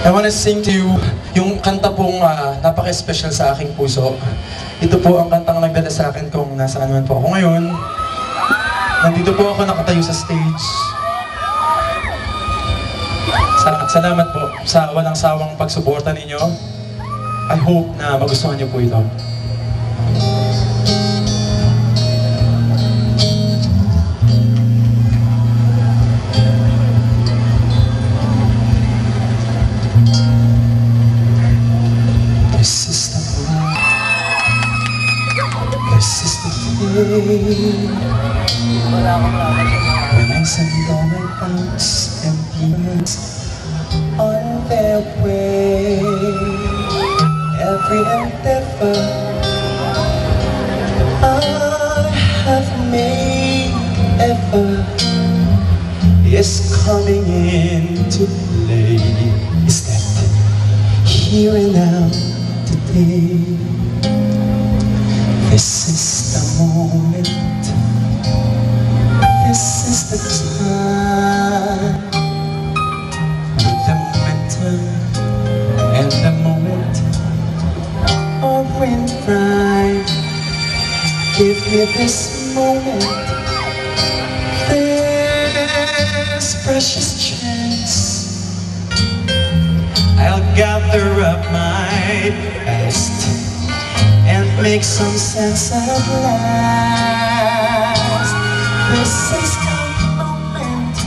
I wanna sing to you yung kanta pong napaka-special sa aking puso. Ito po ang kantang nagdala sa akin kung nasaan man po ako ngayon. Nandito po ako nakatayo sa stage. Salamat po sa walang sawang pagsuporta ninyo. I hope na magustuhan niyo po ito. This is the day when I send all my thoughts and feelings on their way. Every endeavor I have made ever is coming into play. Is that here and now today? This is the moment, this is the time, the momentum and the moment are in prime. Give me this moment, this precious chance. I'll gather up my best and make some sense at last. This is the moment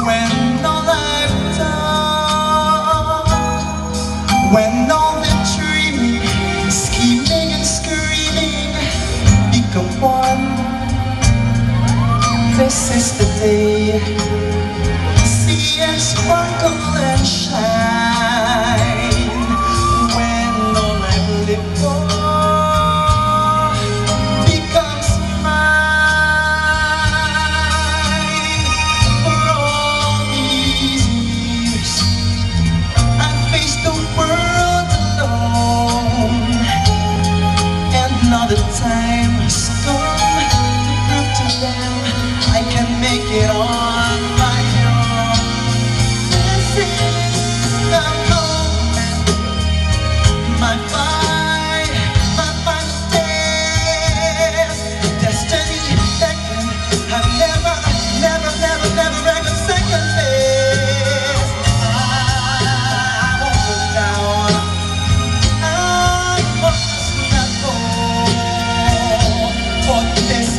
when all I've done, when all the dreaming, scheming and screaming become one. This is the day, see and sparkle and shine. Becomes mine. For all these years I've faced the world alone, and now the time has come to prove to them I can make it on my own. This is the moment, my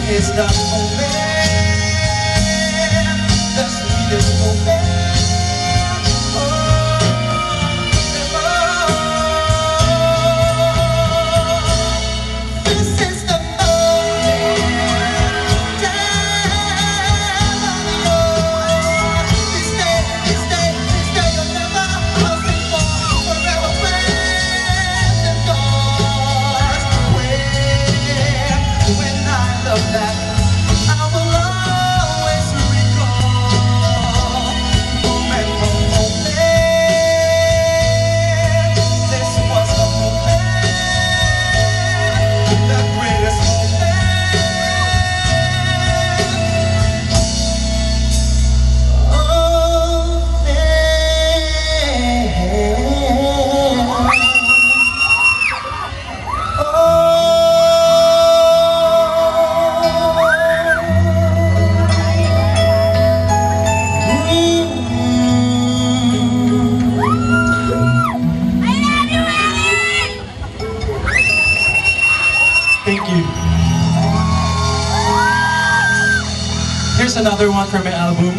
is the moment, the sweetest moment. Oh, this is the moment. This day you'll never sing for forever when the doors when I love that. Thank you. Here's another one from my album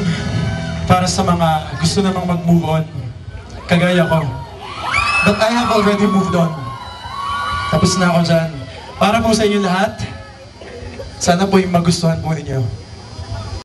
para sa mga gusto namang mag-move on, kagaya ko. But I have already moved on. Tapos na ako dyan. Para po sa inyo lahat, sana po yung magustuhan po ninyo.